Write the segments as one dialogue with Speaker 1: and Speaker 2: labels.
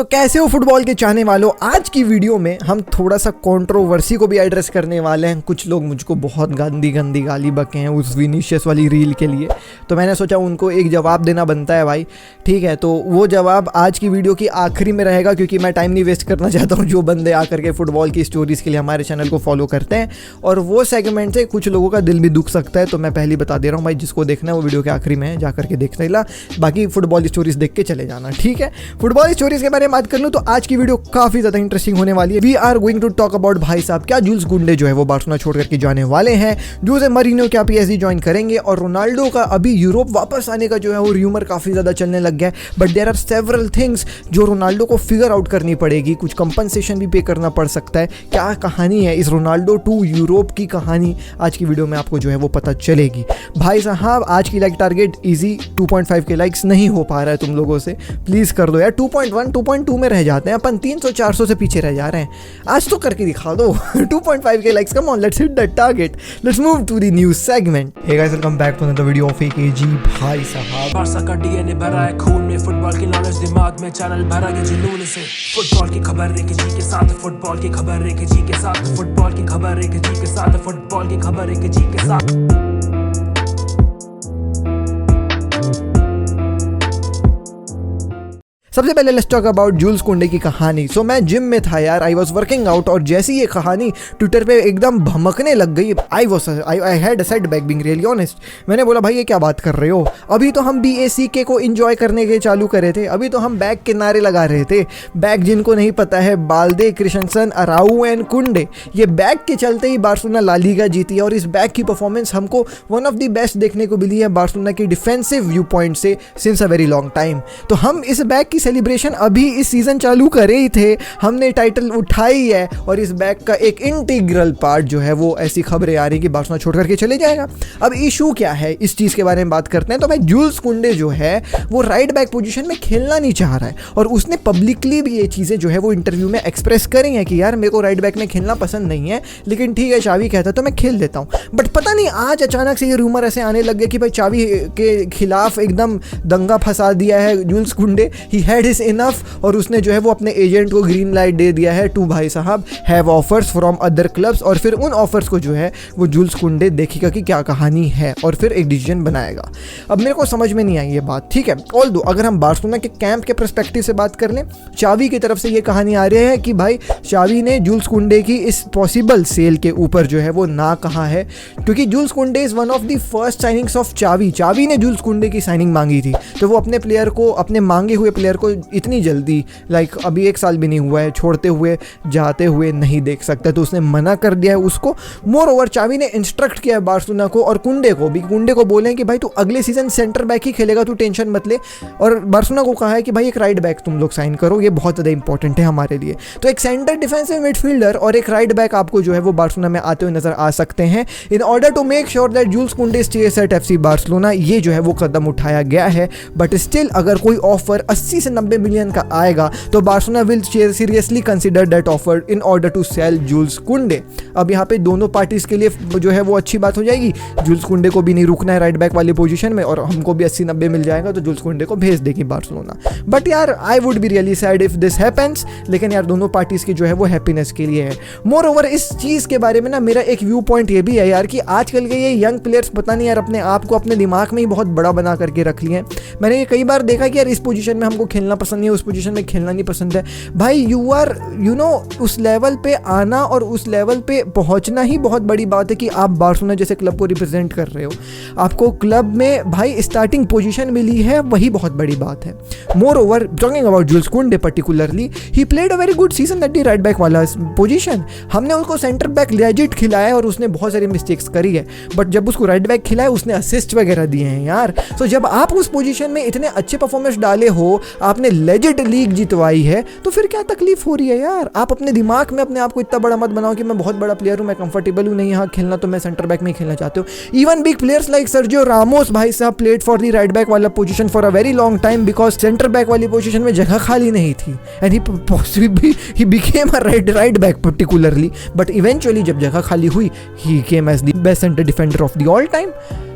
Speaker 1: तो कैसे हो फुटबॉल के चाहने वालों, आज की वीडियो में हम थोड़ा सा कंट्रोवर्सी को भी एड्रेस करने वाले हैं। कुछ लोग मुझको बहुत गंदी गंदी गाली बके हैं उस विनीशियस वाली रील के लिए, तो मैंने सोचा उनको एक जवाब देना बनता है भाई। ठीक है, तो वो जवाब आज की वीडियो की आखिरी में रहेगा, क्योंकि मैं टाइम नहीं वेस्ट करना चाहता हूँ जो बंदे आकर के फुटबॉल की स्टोरीज़ के लिए हमारे चैनल को फॉलो करते हैं, और वो सेगमेंट से कुछ लोगों का दिल भी दुख सकता है। तो मैं पहले बता दे रहा हूँ भाई, जिसको देखना है वो वीडियो के आखिरी में जाकर के देखने ला, बाकी फुटबॉल स्टोरीज देख के चले जाना। ठीक है, फुटबॉल स्टोरीज के बारे में बात कर लूँ तो आज की वीडियो काफी ज्यादा इंटरेस्टिंग होने वाली है। We are going to talk about भाई साहब, क्या जूल्स कुंडे जो है वो बार्सिलोना छोड़ करके जाने वाले हैं, जोसे मरीनो क्या पीएसजी ज्वाइन करेंगे, और रोनाल्डो का अभी यूरोप वापस आने का जो है वो र्यूमर काफी ज्यादा चलने लग गया है। But there are several things जो रोनाल्डो को फिगर आउट करनी पड़ेगी, कुछ कंपनसेशन भी पे करना पड़ सकता है। क्या कहानी है इस रोनाल्डो टू यूरोप की कहानी, आज की वीडियो में आपको जो है वो पता चलेगी। भाई साहब आज की लाइक टारगेट इजी 2.5 के लाइक्स नहीं हो पा रहा है तुम लोगों से, प्लीज कर दो यार। 2.1 2.2 में रह जाते हैं अपन, 300-400 से पीछे रह जा रहे हैं, आज तो करके दिखा दो 2.5 के likes, come on, let's hit the target, let's move to the news segment. Hey guys, welcome back to another video of AKG. भाई साहब
Speaker 2: बारसा का डीएनए भरा है खून में, फुटबॉल की नॉलेज दिमाग में, चैनल भरा है जुनून से। फुटबॉल की खबर एक जी के साथ, फुटबॉल की खबर एक जी के साथ, फुटबॉल की खबर एक जी के साथ, फुटबॉल की खबर एक जी के साथ।
Speaker 1: सबसे पहले लेट्स टॉक अबाउट जूल्स कुंडे की कहानी। सो मैं जिम में था यार, आई वॉज वर्किंग आउट, और जैसी ये कहानी ट्विटर पे एकदम भमकने लग गई, I had a set back being really honest. मैंने बोला भाई ये क्या बात कर रहे हो, अभी तो हम BACK को एंजॉय करने के चालू करे थे, अभी तो हम बैक के नारे लगा रहे थे। बैक जिनको नहीं पता है, बाल्दे, क्रिस्टेंसन, अराऊ एंड कुंडे, ये बैक के चलते ही बार्सिलोना ला लीगा जीती है, और इस बैक की परफॉर्मेंस हमको वन ऑफ द बेस्ट देखने को मिली है बार्सिलोना की डिफेंसिव व्यू पॉइंट से since a very long time. तो हम इस बैक की सेलिब्रेशन अभी इस सीजन चालू करे ही थे, हमने टाइटल उठाई है, और इस बैक का एक इंटीग्रल पार्ट जो है वो ऐसी खबरें आ रही कि बार्सिलोना छोड़ करके चले जाएगा। अब इशू क्या है, इस चीज़ के बारे में बात करते हैं। तो भाई जूल्स कुंडे जो है वो राइट बैक पोजीशन में खेलना नहीं चाह रहा है, और उसने पब्लिकली भी ये चीज़ें जो है वो इंटरव्यू में एक्सप्रेस करी हैं कि यार मेरे को राइट बैक में खेलना पसंद नहीं है, लेकिन ठीक है चावी कहता तो मैं खेल देता हूँ। बट पता नहीं आज अचानक से ये रूमर ऐसे आने लग गया कि भाई चावी के खिलाफ एकदम दंगा फंसा दिया है जूल्स कुंडे, ही हैड हिज इनफ, और उसने जो है वो अपने एजेंट को ग्रीन लाइट दे दिया है टू भाई साहब have offers from other clubs, और फिर उन ऑफर्स को जो है वो जूल्स कुंडे देखेगा कि क्या कहानी है और फिर एक डिसीजन बनाएगा। अब मेरे को समझ में नहीं आई ये बात, ठीक है। ऑल्दो अगर हम बार्सिलोना के कैंप के पर्सपेक्टिव से बात कर लें, चावी की तरफ से ये कहानी आ रही है कि भाई चावी ने जूल्स कुंडे की इस पॉसिबल सेल के ऊपर जो है वो ना कहा है, क्योंकि जूल्स कुंडे is one of the first signings of चावी। चावी ने जूल्स कुंडे की साइनिंग मांगी थी, तो वो अपने प्लेयर को, अपने मांगे हुए प्लेयर को इतनी जल्दी लाइक अभी 1 साल भी नहीं हुआ है छोड़ते हुए जाते हुए नहीं देख सकता, तो उसने मना कर दिया है उसको। मोर ओवर चावी ने इंस्ट्रक्ट किया है बार्सिलोना को और कुंडे को भी, कुंडे को बोले कि भाई तू अगले सीजन सेंटर बैक ही खेलेगा, तू टेंशन मत ले, और बार्सिलोना को कहा है कि भाई एक राइट बैक तुम लोग साइन करो, ये बहुत ज़्यादा इंपॉर्टेंट है हमारे लिए। तो एक सेंटर डिफेंसिव मिडफील्डर और एक राइट बैक आपको जो है वो बार्सिलोना में आते हुए नजर आ सकते हैं, in order to make sure that Jules Kounde stage at FC Barcelona. ये जो है वो कदम उठाया गया है, बट स्टिल अगर कोई ऑफर 80 से 90 मिलियन का आएगा तो Barcelona will seriously consider that offer in order to sell Jules Kounde. अब यहाँ पे दोनों पार्टीज के लिए जो है वो अच्छी बात हो जाएगी, जूल्स कुंडे को भी नहीं रुकना है राइट बैक वाली पोजीशन में, और हमको भी 80-90 मिल जाएगा, तो जूल्स कुंडे को भेज देगी बार्सिलोना। बट यार I would be really sad if this happens, लेकिन यार दोनों पार्टीज की जो है वो हैप्पीनेस के लिए है। मोर ओवर इस चीज़ के बारे में ना मेरा एक व्यू पॉइंट ये भी है यार कि आजकल के ये यंग प्लेयर्स पता नहीं यार अपने आप को अपने दिमाग में ही बहुत बड़ा बना करके रख लिए हैं। मैंने ये कई बार देखा कि यार इस पोजीशन में हमको खेलना पसंद नहीं है, उस पोजीशन में खेलना नहीं पसंद है। भाई यू आर उस लेवल पे आना और उस लेवल पे पहुंचना ही बहुत बड़ी बात है कि आप बार्सिलोना जैसे क्लब को रिप्रेजेंट कर रहे हो, आपको क्लब में भाई स्टार्टिंग पोजीशन मिली है, वही बहुत बड़ी बात है। More over talking about Jules Kounde particularly, he played a very good season at the right back वाला पोजीशन। हमने उसको सेंटर बैक लेजिट खिलाया है और उसने बहुत सारी मिस्टेक्स करी है, बट जब उसको राइट बैक खिलाया उसने असिस्ट वगैरह दिए हैं यार। तो जब आप उस पोजीशन में इतने अच्छे परफॉर्मेंस डाले हो, आपने लेजिट लीग जितवाई है, तो फिर क्या तकलीफ हो रही है यार। आप अपने दिमाग में अपने आप को इतना बड़ा मत बनाओ कि मैं बहुत बड़ा प्लेयर हूँ, मैं कंफर्टेबल हूँ नहीं यहाँ खेलना, तो मैं सेंटर बैक में ही खेलना चाहते हो। Even big players like Sergio Ramos भाई साहब played for the right back वाला position for a very long time, because centre back वाली पोजीशन में जगह खाली नहीं थी, and he became a right back particularly, but eventually जब जगह खाली हुई, he came as the best centre defender of the all time.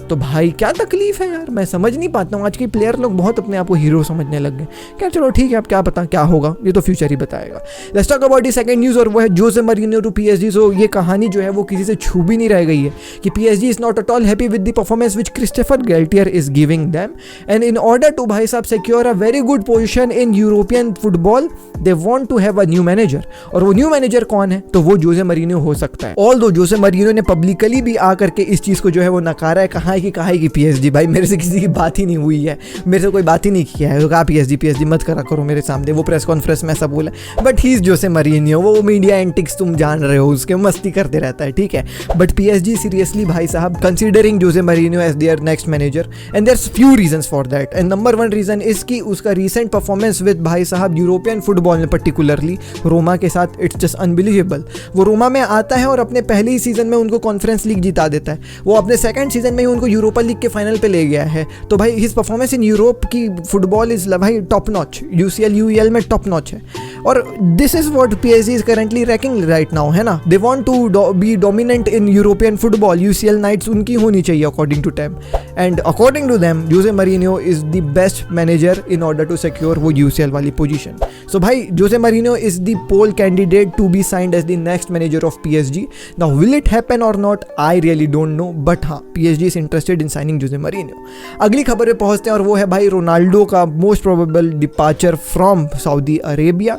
Speaker 1: तो भाई क्या तकलीफ है यार, मैं समझ नहीं पाता हूँ। आज के प्लेयर लोग बहुत अपने आप को हीरो समझने लग गए। क्या चलो ठीक है, अब क्या पता क्या होगा, ये तो फ्यूचर ही बताएगा। Let's talk about the second news, और वो है जोसे मरीनो टू पीएसजी। सो ये कहानी जो है वो किसी से छू भी नहीं रह गई है कि PSG is not at all happy with the performance which Christopher Galtier is giving them, and in order to भाई साहब secure a very good position in European football they want to have a new manager. और वो new manager कौन है? तो वो जोसे Merino हो सकता है। ऑल्दो जोसे मरीनो ने पब्लिकली भी आकर के इस चीज को जो है वो नकारा है, कहा है कि पीएसजी भाई मेरे से किसी की बात ही नहीं हुई है, मेरे से कोई बात ही नहीं किया है, तो कहा पीएसजी मत करा करो मेरे सामने। वो प्रेस कॉन्फ्रेंस में ऐसा बोला, but he is Jose Merino, वो मीडिया एंटिक्स तुम जान रहे हो, उसके मस्ती करते रहता है, ठीक है। बट पीएसजी सीरियसली भाई साहब considering Jose Mourinho as their next manager, and their few reasons for that. And number 1 reason is कि उसका रीसेंट परफॉर्मेंस विद भाई साहब यूरोपियन फुटबॉल में, पर्टिकुलरली रोमा के साथ, इट्स जस्ट अनबिलीवेबल। वो रोमा में आता है और अपने पहले ही सीजन में उनको कॉन्फ्रेंस लीग जिता देता है, वो अपने सेकंड सीजन में ही उनको यूरोपा लीग के फाइनल पे ले गया है। तो भाई हिज परफॉर्मेंस इन यूरोप की फुटबॉल इज भाई टॉप नॉच, यूसीएल यूईएल में टॉप नॉच है। और this is what PSG is currently ranking right now, है ना। They want to be dominant in European football, UCL nights उनकी होनी चाहिए according to them, and according to them Jose Mourinho is the best manager in order to secure वो UCL वाली पोजीशन। So भाई Jose Mourinho is the pole candidate to be signed as the next manager of PSG. Now will it happen और not, I really don't know, but हाँ PSG is interested in signing Jose Mourinho. अगली खबर पे पहुंचते हैं और वो है भाई रोनाल्डो का most probable departure from Saudi Arabia.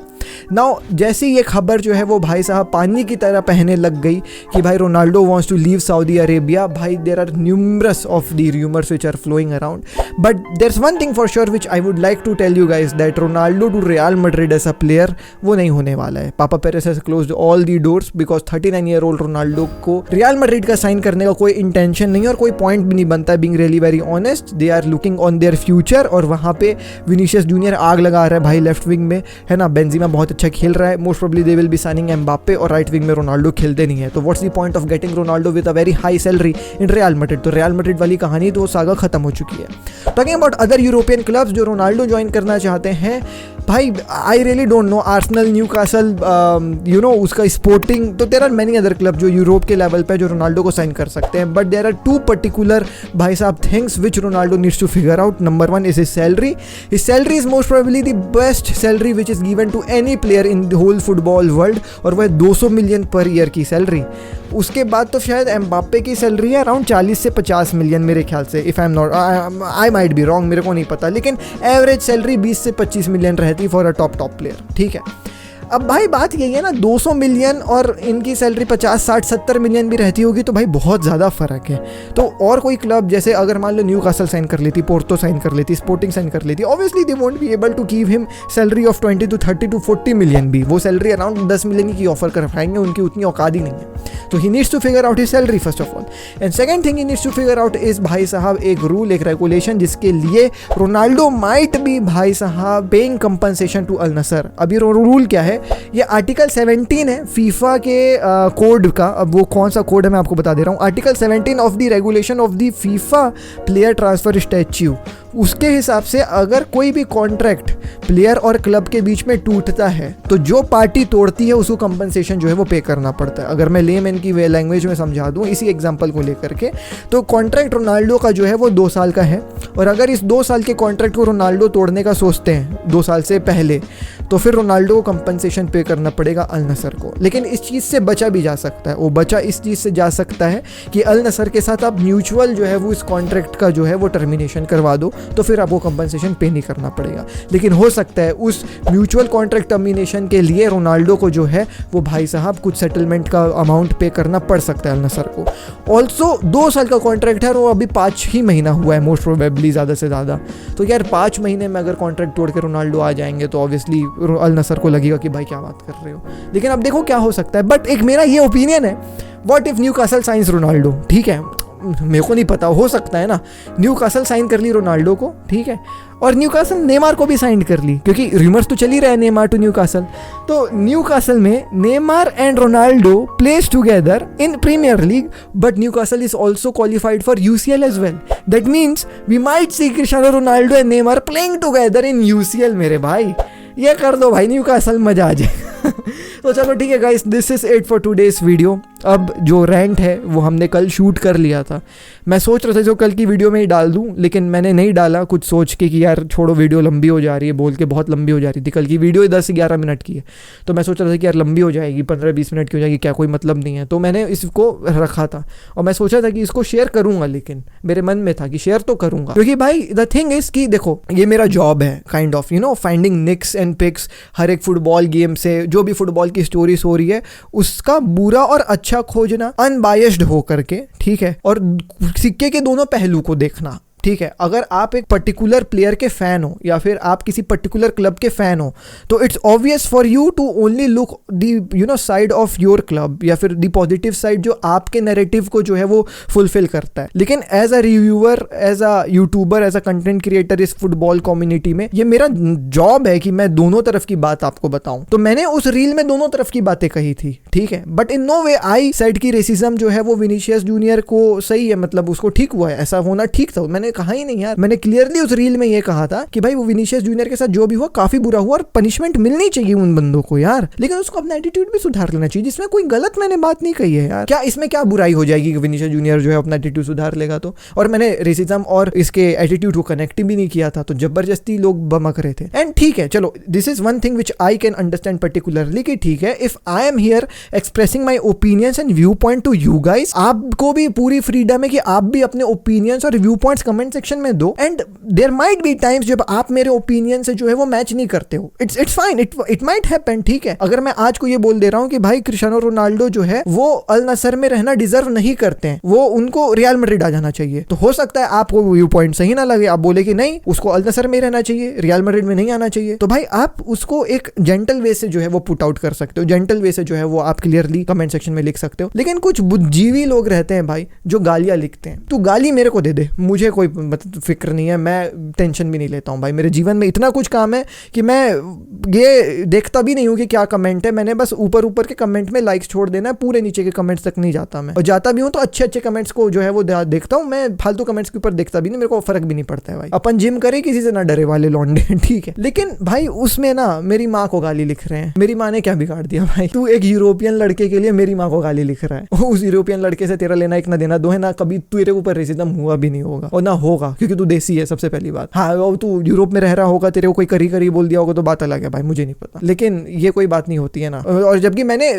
Speaker 1: Now जैसे ये खबर जो है वो भाई साहब पानी की तरह बहने लग गई कि भाई Ronaldo wants to leave Saudi Arabia, भाई there are numerous of the rumours which are flowing around, but there is one thing for sure which I would like to tell you guys, that Ronaldo to Real Madrid as a player वो नहीं होने वाला है। पापा Perez has closed all the doors because 39 year old Ronaldo को Real Madrid का sign करने का कोई इंटेंशन नहीं और कोई पॉइंट भी नहीं बनता है, being really very honest. They are looking on their future, और वहाँ पे विनीशियस जूनियर आग लगा रहा है भाई लेफ्ट विंग में, है ना। बेंजेमा बहुत अच्छा खेल रहा है, most probably they will be signing Mbappe, और राइट विंग में रोनाल्डो खेलते नहीं है, तो what's the point of getting Ronaldo with a very high salary in real Madrid. तो रियल मैड्रिड वाली कहानी तो सागा खत्म हो चुकी है। Talking about other European clubs जो रोनाल्डो ज्वाइन करना चाहते हैं, भाई आई really don't no, Arsenal, Newcastle, you know उसका स्पोर्टिंग, तो there are many other club जो यूरोप के लेवल पे जो रोनाल्डो को साइन कर सकते हैं, बट देयर आर 2 पर्टिकुलर भाई साहब things which Ronaldo needs to figure out. Number 1 is his salary. His salary is most probably the best salary which is given to any player in the whole football world, और वह 200 million per year की salary. उसके बाद तो शायद Mbappe की salary है around 40 से 50 मिलियन मेरे ख्याल से, if I am not, I might be wrong, मेरे को नहीं पता, लेकिन एवरेज सैलरी 20 से 25 मिलियन रहती फॉर अ टॉप प्लेयर, ठीक है। अब भाई बात यही है ना, 200 मिलियन और इनकी सैलरी 50, 60, 70 मिलियन भी रहती होगी, तो भाई बहुत ज़्यादा फ़र्क है। तो और कोई क्लब जैसे अगर मान लो न्यूकासल साइन कर लेती, पोर्तो साइन कर लेती, स्पोर्टिंग साइन कर लेती, obviously they won't be able to give him salary of 20 to 30 to 40 million भी, वो सैलरी अराउंड 10 मिलियन की ऑफर कर पाएंगे, उनकी उतनी औकात ही नहीं है। तो he needs to figure out his salary first of all, and second thing he needs to figure out is भाई साहब एक रूल, एक रेगुलेशन जिसके लिए रोनाल्डो माइट बी भाई साहब पेइंग कंपनसेशन टू अल नसर। अब ये रूल क्या है? ये आर्टिकल 17 है फीफा के कोड का। अब वो कौन सा कोड है मैं आपको बता दे रहा हूँ। Article 17 of the regulation of the FIFA player transfer statue, उसके हिसाब से अगर कोई भी कॉन्ट्रैक्ट प्लेयर और क्लब के बीच में टूटता है तो जो पार्टी तोड़ती है उसको कंपनसेशन जो है वो पे करना पड़ता है। अगर मैं लेमैन की लैंग्वेज में समझा दूं इसी एग्जांपल को लेकर के, तो कॉन्ट्रैक्ट रोनाल्डो का जो है वो 2 साल का है, और अगर इस 2 साल के कॉन्ट्रैक्ट को रोनाल्डो तोड़ने का सोचते हैं 2 साल से पहले, तो फिर रोनाल्डो को कंपनसेशन पे करना पड़ेगा अल नसर को। लेकिन इस चीज़ से बचा भी जा सकता है, वो बचा इस चीज़ से जा सकता है कि अल नसर के साथ आप म्यूचुअल जो है वो इस कॉन्ट्रैक्ट का जो है वो टर्मिनेशन करवा दो, तो फिर आपको कंपनसेशन पे नहीं करना पड़ेगा। लेकिन हो सकता है उस म्यूचुअल कॉन्ट्रैक्ट टर्मिनेशन के लिए रोनाल्डो को जो है वो भाई साहब कुछ सेटलमेंट का अमाउंट पे करना पड़ सकता है अल नसर को। ऑल्सो 2 साल का कॉन्ट्रैक्ट है और वो अभी 5 ही महीना हुआ है मोस्ट प्रोबेबली, ज़्यादा से ज़्यादा। तो यार 5 महीने में अगर कॉन्ट्रैक्ट तोड़ के रोनाल्डो आ जाएंगे तो ऑब्वियसली अल नसर को लगेगा कि भाई क्या बात कर रहे हो। लेकिन अब देखो क्या हो सकता है। बट एक मेरा ये ओपिनियन है, what if Newcastle science Ronaldo, ठीक है, मेरे को नहीं पता, हो सकता है ना न्यूकासल साइन कर ली रोनाल्डो को, ठीक है, और न्यूकासल नेमार को भी साइन कर ली, क्योंकि रूमर्स तो चल ही रहा है नेमार टू न्यूकासल। तो न्यूकासल में Neymar and Ronaldo plays together in Premier League, but Newcastle is also qualified for UCL as well. That means we might see Cristiano Ronaldo and Neymar playing together in UCL. मेरे भाई ये कर दो भाई Newcastle, मजा आ जाए। तो चलो ठीक है guys, this is it for today's video. अब जो रेंट है वो हमने कल शूट कर लिया था। मैं सोच रहा था जो कल की वीडियो में ही डाल दूं, लेकिन मैंने नहीं डाला, कुछ सोच के कि यार छोड़ो वीडियो लंबी हो जा रही है, बोल के बहुत लंबी हो जा रही थी। कल की वीडियो 10-11 मिनट की है, तो मैं सोच रहा था कि यार लंबी हो जाएगी, 15-20 मिनट की हो जाएगी, क्या कोई मतलब नहीं है, तो मैंने इसको रखा था। और मैं सोचा था कि इसको शेयर करूंगा, लेकिन मेरे मन में था कि शेयर तो करूंगा, क्योंकि भाई द थिंग इज कि देखो ये मेरा जॉब है kind of, finding nicks and picks हर एक फुटबॉल गेम से, जो भी फुटबॉल की स्टोरीज हो रही है उसका बुरा और अच्छा खोजना, अनबायस्ड हो करके, ठीक है, और सिक्के के दोनों पहलू को देखना, ठीक है। अगर आप एक पर्टिकुलर प्लेयर के फैन हो या फिर आप किसी पर्टिकुलर क्लब के फैन हो, तो it's obvious for you to only look the side of your club, या फिर द पॉजिटिव साइड जो आपके नैरेटिव को जो है वो फुलफिल करता है। लेकिन as a reviewer, as a YouTuber, as a content creator इस फुटबॉल कम्युनिटी में, ये मेरा जॉब है कि मैं दोनों तरफ की बात आपको बताऊं। तो मैंने उस रील में दोनों तरफ की बातें कही थी, ठीक है, but in no way I said की रेसिज्म जो है वो विनीशियस जूनियर को सही है, मतलब उसको ठीक हुआ है, ऐसा होना ठीक था। मैंने कहा ही नहीं यार, मैंने क्लियरली उस रील में ये कहा था कि भाई वो विनीशियस जूनियर के साथ जो भी हुआ काफी बुरा हुआ और पनिशमेंट मिलनी चाहिए उन बंदों को यार, लेकिन उसको अपना एटीट्यूड भी सुधार लेना चाहिए, जिसमें कोई गलत मैंने बात नहीं कही है यार। क्या इसमें क्या बुराई हो जाएगी कि विनीशियस जूनियर जो है अपना एटीट्यूड सुधार लेगा तो? और मैंने रेसिज्म और इसके एटीट्यूड को कनेक्ट भी नहीं किया था, तो जबरदस्ती लोग बमक रहे थे। एंड ठीक है, चलो this is one thing which I can understand particularly कि ठीक है, if I am here expressing my opinions and view point two you guys, आपको भी पूरी फ्रीडम है कि आप भी अपने ओपिनियंस और व्यू पॉइंट्स कमेंट सेक्शन में दो। And there might be times जब आप मेरे ओपिनियन से जो है वो मैच नहीं करते हो, it's fine, it might happen, ठीक है। अगर मैं आज को ये बोल दे रहा हूं कि भाई क्रिस्टियानो रोनाल्डो जो है वो अल नसर में रहना डिजर्व नहीं करते हैं, वो उनको रियल मैड्रिड आ जाना चाहिए, तो हो सकता है आपको व्यू पॉइंट सही ना लगे, आप बोले कि नहीं उसको अल नसर में रहना चाहिए, रियल मैड्रिड में नहीं आना चाहिए, तो भाई आप उसको एक जेंटल वे से जो है वो पुट आउट कर सकते हो, जेंटल वे से जो है वो आप क्लियरली कमेंट सेक्शन में लिख सकते हो। लेकिन कुछ बुद्धिजीवी लोग रहते हैं भाई जो गालियां लिखते हैं, तू गाली मेरे को दे दे, मुझे कोई फिक्र नहीं है, मैं टेंशन भी नहीं लेता हूँ भाई, मेरे जीवन में इतना कुछ काम है कि मैं ये देखता भी नहीं हूँ कि क्या कमेंट है, मैंने बस ऊपर ऊपर के कमेंट में लाइक्स छोड़ देना है, पूरे नीचे के कमेंट्स तक नहीं जाता मैं, और जाता भी हूँ तो अच्छे अच्छे कमेंट्स को जो है वो देखता हूँ, मैं फालतू कमेंट्स के ऊपर देखता भी नहीं, मेरे को फर्क भी नहीं पड़ता है भाई, अपन जिम करे किसी से ना डरे वाले लौंडे, ठीक है। लेकिन भाई उसमें ना मेरी माँ को गाली लिख रहे हैं, मेरी माँ ने क्या बिगाड़ दिया भाई, तू एक यूरोपियन लड़के के लिए मेरी माँ को गाली लिख रहा है, उस यूरोपियन लड़के से तेरा लेना एक ना देना दो है ना, कभी तेरे ऊपर रेसिज्म हुआ भी नहीं होगा और ना होगा, क्योंकि तू देसी है सबसे पहली बात। हाँ तू यूरोप में रह रहा होगा, तेरे को कोई करी करी बोल दिया होगा तो बात अलग है भाई, मुझे नहीं पता, लेकिन ये कोई बात नहीं होती है ना। और जबकि मैंने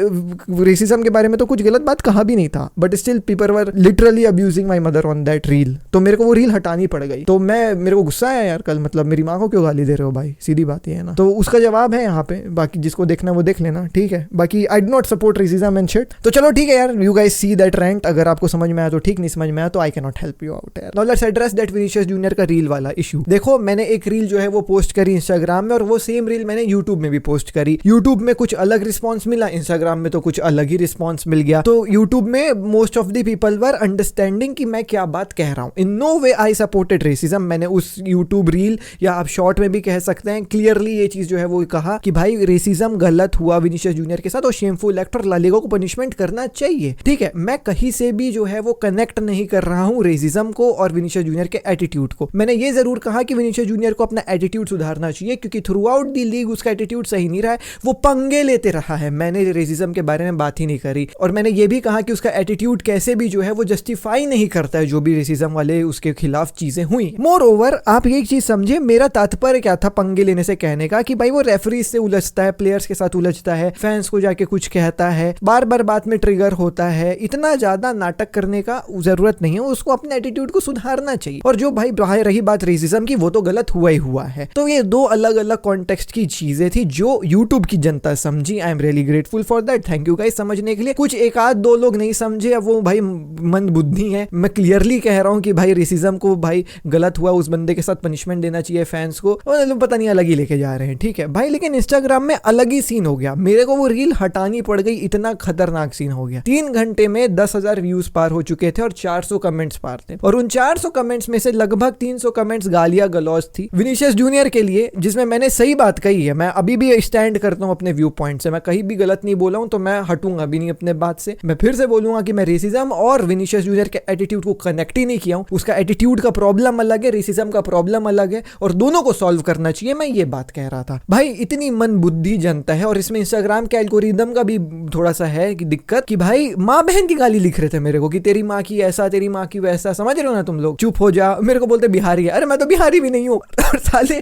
Speaker 1: रेसिज्म के बारे में तो कुछ गलत बात कहा भी नहीं था, but still people were literally abusing my mother on that reel, तो मेरे को वो रील हटानी पड़ गई। तो मेरे को गुस्सा आया यार कल, मतलब मेरी माँ को क्यों गाली दे रहे हो भाई, सीधी बात ये है ना। तो उसका जवाब है यहाँ पे, बाकी जिसको देखना वो देख लेना, ठीक है। बाकी I do not support racism and shit. तो चलो ठीक है यार, you guys see that rent, अगर आपको समझ में आया तो ठीक, नहीं समझ में आया तो I can not help you out यार। Now let's address that Vinicius Junior का रील वाला इशू। देखो मैंने एक रील जो है वो पोस्ट करी इंस्टाग्राम में, और वो सेम रील मैंने यूट्यूब में भी पोस्ट करी। यूट्यूब में कुछ अलग रिस्पॉन्स मिला, इंस्टाग्राम में तो कुछ अलग ही रिस्पॉन्स मिल गया। तो यूट्यूब में most of the people were understanding कि मैं क्या बात कह रहा हूं। In no way I supported racism. मैंने उस यूट्यूब रील या आप शॉर्ट में भी कह सकते हैं, क्लियरली ये चीज जो है वो कहा कि भाई रेसिज्म गलत हुआ विनीशियस जूनियर के साथ और शेमफुल एक्ट, और ला लीगा को पनिशमेंट करना चाहिए, ठीक है। मैं कहीं से भी जो है वो कनेक्ट नहीं कर रहा हूं रेसिज्म को और विनीशियस जूनियर के एटीट्यूड को। मैंने ये जरूर कहा कि विनीशियस जूनियर को अपना एटीट्यूड सुधारना चाहिए, क्योंकि थ्रू आउट दी लीग उसका एटीट्यूड सही नहीं रहा है, वो पंगे लेते रहा है। मैंने रेसिज्म के बारे में बात ही नहीं करी, और मैंने ये भी कहा कि उसका एटीट्यूड कैसे भी जो है वो जस्टिफाई नहीं करता है जो भी रेसिज्म वाले उसके खिलाफ चीजें हुई। मोर ओवर आप ये चीज समझे, मेरा तात्पर्य क्या था पंगे लेने से कहने का, कि भाई वो रेफरीज से उलझता है, प्लेयर्स के साथ उलझता है, फैंस को जाके कुछ कहता है, बार बार बात में ट्रिगर होता है, इतना ज्यादा नाटक करने का जरूरत नहीं है, उसको अपने एटीट्यूड को सुधारना चाहिए। और जो भाई रही बात रेसिज्म की, वो तो गलत हुआ ही हुआ है। तो ये दो अलग अलग कॉन्टेक्स्ट की चीजें थी जो यूट्यूब की जनता समझी। I am really grateful for that, thank you guys समझने के लिए। कुछ एक आध दो लोग नहीं समझे, अब वो भाई मंद बुद्धि है। मैं क्लियरली कह रहा हूं कि भाई रेसिज्म को भाई गलत हुआ, उस बंदे के साथ पनिशमेंट देना चाहिए फैंस को, और पता नहीं अलग ही लेके जा रहे हैं, ठीक है भाई। लेकिन इंस्टाग्राम में अलग ही सीन हो गया, मेरे को वो रील हटानी पड़ गई, इतना खतरनाक सीन हो गया। 3 घंटे में 10,000 व्यूज पार हो चुके थे और 400 कमेंट्स पार थे, और उन 400 कमेंट्स कमेंट्स में से लगभग 300 कमेंट्स गालियां गलौज थी विनीशियस जूनियर के लिए, जिसमें मैंने सही बात कही है। मैं अभी भी स्टैंड करता हूं अपने व्यू पॉइंट से, मैं कहीं भी गलत नहीं बोला हूं तो मैं हटूंगा भी नहीं अपने बात से। मैं फिर से बोलूंगा कि मैं रेसिज्म और विनीशियस जूनियर के एटीट्यूड को कनेक्ट ही नहीं किया हूं। उसका एटीट्यूड का प्रॉब्लम अलग है, रेसिज्म का प्रॉब्लम अलग है, और दोनों को सॉल्व करना चाहिए। मैं ये बात कह रहा था भाई, इतनी मन बुद्धि जनता है, और इसमें इंस्टाग्राम के एल्गोरिदम का भी थोड़ा सा है कि दिक्कत कि भाई माँ बहन की गाली लिख रहे थे मेरे को कि तेरी माँ की ऐसा, तेरी माँ की वैसा, समझ रहे हो ना तुम लोग, चुप हो जा। मेरे को बोलते बिहारी है, अरे मैं तो बिहारी भी नहीं हूँ। और साले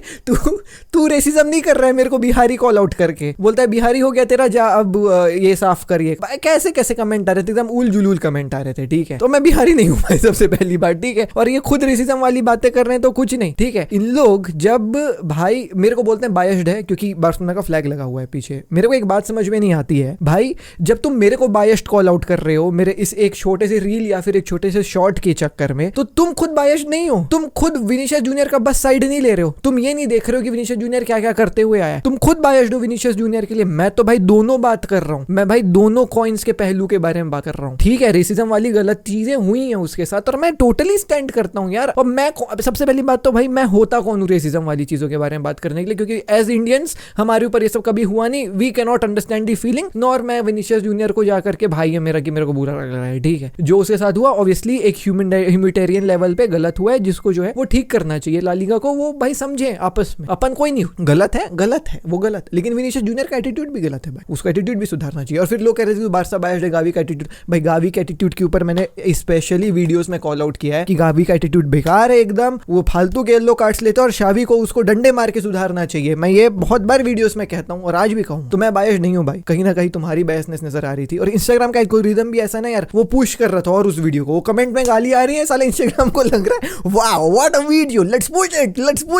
Speaker 1: तू रेसिज्म नहीं कर रहा है मेरे को बिहारी कॉल आउट करके, बोलता है बिहारी हो गया तेरा, जा अब ये साफ करिए। कैसे कैसे कमेंट आ रहे थे, एकदम उल जुलूल कमेंट आ रहे थे, ठीक है। तो मैं बिहारी नहीं हूँ भाई, सबसे पहली बात, ठीक है। और ये खुद रेसिज्म वाली बातें कर रहे हैं तो कुछ नहीं, ठीक है। इन लोग जब भाई मेरे को बोलते हैं बायस्ड है क्योंकि बार्सिलोना का फ्लैग लगा हुआ है पीछे, मेरे को एक बात समझ में नहीं आती है भाई, जब तुम मेरे को बायस्ड कॉल आउट कर रहे हो मेरे इस एक छोटे से रील या फिर एक छोटे से शॉर्ट के चक्कर में, तो तुम खुद बायस्ड नहीं हो। तुम खुद विनीशियस जूनियर का बस साइड नहीं ले रहे हो, तुम ये नहीं देख रहे हो कि विनीशियस जूनियर क्या क्या करते हुए आया है। तुम खुद बायस्ड हो विनीशियस जूनियर के लिए। मैं तो भाई दोनों बात कर रहा हूँ, मैं भाई दोनों कॉइन्स के पहलू के बारे में बात कर रहा हूँ, ठीक है। रेसिज्म वाली गलत चीजें हुई हैं उसके साथ और मैं टोटली स्टैंड करता हूँ यार। और मैं सबसे पहली बात तो भाई मैं होता कौन हूँ रेसिज्म वाली चीजों के बारे में बात करने के लिए, क्योंकि एज इंडियंस हमारे ऊपर ये सब कभी हुआ नहीं। We can not understand the feeling, nor मैं विनीशियस जूनियर को जाकर के भाई है मेरा कि मेरे को बुरा लग रहा है, ठीक है। जो उसके साथ हुआ ऑब्वियसली एक ह्यूमैनिटेरियन लेवल पे गलत हुआ है, जिसको जो है वो ठीक करना चाहिए ला लीगा को, वो भाई समझे आपस में। अपन कोई नहीं, गलत है वो गलत, लेकिन विनीशियस जूनियर का एटीट्यूड भी गलत है भाई, उसका एटीट्यूड भी सुधारना चाहिए। और फिर लोग कह रहे थे बारसा बायस्ड है गावी का एटीट्यूड, भाई गावी के एटीट्यूड के ऊपर मैंने स्पेशली वीडियोस में कॉल आउट किया है कि गावी का एटीट्यूड बेकार है एकदम, वो फालतू के येलो कार्ड्स लेते हैं और शावी को उसको डंडे मार के सुधारना चाहिए। मैं ये बहुत बार वीडियोस में कहता हूँ और आज भी कहूँ, तो मैं बायस्ड नहीं हूँ भाई, कहीं ना कहीं तुम्हारी बायसनेस नजर आ रही थी। और इंस्टाग्राम का एल्गोरिदम भी ऐसा ना यार, वो पुश कर रहा था और उस वीडियो को, वो कमेंट में गाली आ रही है, साले इंस्टाग्राम को लग रहा है wow what a video, let's push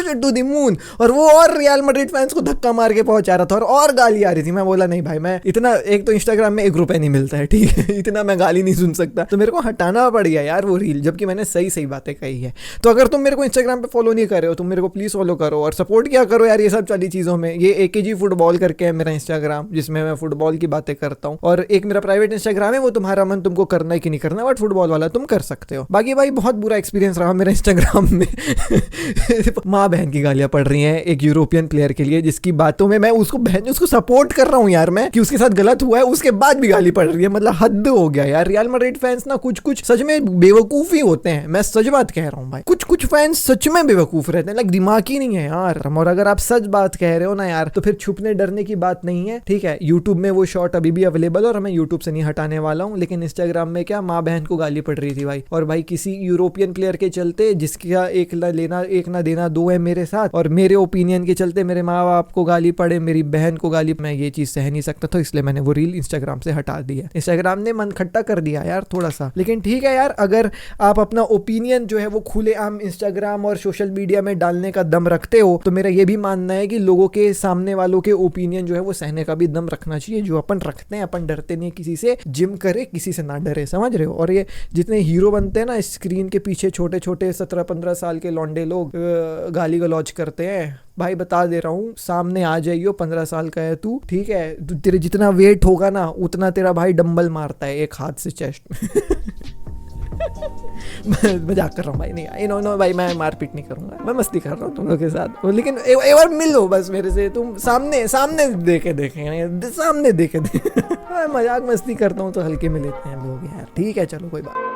Speaker 1: it to the moon, और वो और रियल मैड्रिड फैंस को धक्का मार के पहुंचा रहा था और गाली आ रही थी। मैं बोला नहीं भाई, मैं इतना, एक तो इंस्टाग्राम में 1 रुपए नहीं मिलता है, ठीक है, इतना मैं गाली नहीं सुन सकता, तो मेरे को हटाना पड़ गया यार वो रील, जबकि मैंने सही बातें कही है। तो अगर तुम मेरे को इंस्टाग्राम पे फॉलो नहीं कर रहे हो, तुम मेरे को प्लीज फॉलो करो और सपोर्ट किया करो यार ये सब चली चीजों में। ये AKG फुटबॉल करके है मेरा इंस्टाग्राम, जिसमें मैं फुटबॉल की बातें करता हूँ, और एक मेरा प्राइवेट इंस्टाग्राम है, वो तुम्हारा मन तुमको करना है कि नहीं करना, बट फुटबॉल वाला तुम कर सकते हो। बाकी भाई बहुत बुरा एक्सपीरियंस रहा मेरा इंस्टाग्राम में। माँ बहन की गालियां पड़ रही हैं एक यूरोपियन प्लेयर के लिए, जिसकी बातों में मैं उसको सपोर्ट कर रहा हूँ यार, मैं कि उसके साथ गलत हुआ है, उसके बाद भी गाली पड़ रही है, मतलब हद हो गया यार। रियल मैड्रिड फैंस ना कुछ सच में बेवकूफी होते हैं, मैं सच बात कह रहा हूँ भाई, कुछ फैंस सच में बेवकूफ रहते हैं, लाइक दिमाग ही नहीं है यार। और अगर आप सच बात कह रहे हो ना यार, तो फिर छुपने डरने की बात नहीं है, ठीक है। यूट्यूब में वो शॉर्ट अभी भी अवेलेबल, और मैं यूट्यूब से नहीं हटाने वाला हूँ, लेकिन इंस्टाग्राम में क्या माँ बहन को गाली पड़ रही थी भाई। और भाई किसी यूरोपियन प्लेयर के चलते, जिसका एक ना देना दो है मेरे साथ, और मेरे ओपिनियन के चलते मेरे माँ बाप को गाली पड़े, मेरी बहन को गाली, मैं ये चीज सह नहीं सकता, तो इसलिए मैंने वो रील इंस्टाग्राम से हटा दी है। इंस्टाग्राम ने मन खट्टा कर दिया यार थोड़ा सा, लेकिन ठीक है यार, अगर आप अपना ओपिनियन जो है वो खुलेआम इंस्टाग्राम और सोशल मीडिया में डालने का दम रखते हो, तो मेरा ये भी मानना है कि लोगों के सामने वालों के ओपिनियन जो है वो सहने का भी दम रखना चाहिए, जो अपन रखते हैं। अपन डरते नहीं किसी से, जिम करे किसी से ना डरे, समझ रहे हो। और ये जितने हीरो बनते हैं ना स्क्रीन के पीछे, छोटे छोटे 17-15 साल के लौंडे लोग गाली गलौज करते हैं, भाई बता दे रहा हूँ, सामने आ जाइयो, 15 साल का है तू, ठीक है, तेरे जितना वेट होगा ना उतना तेरा भाई डंबल मारता है एक हाथ से चेस्ट में। मजाक कर रहा हूँ भाई, नहीं नो भाई, मैं मारपीट नहीं करूंगा, मैं मस्ती कर रहा हूँ तुम लोग के साथ, लेकिन एक बार मिलो बस मेरे से, तुम सामने देखे मजाक मस्ती करता हूँ तो हल्के में लेते हैं लोग यार, ठीक है, चलो कोई बात।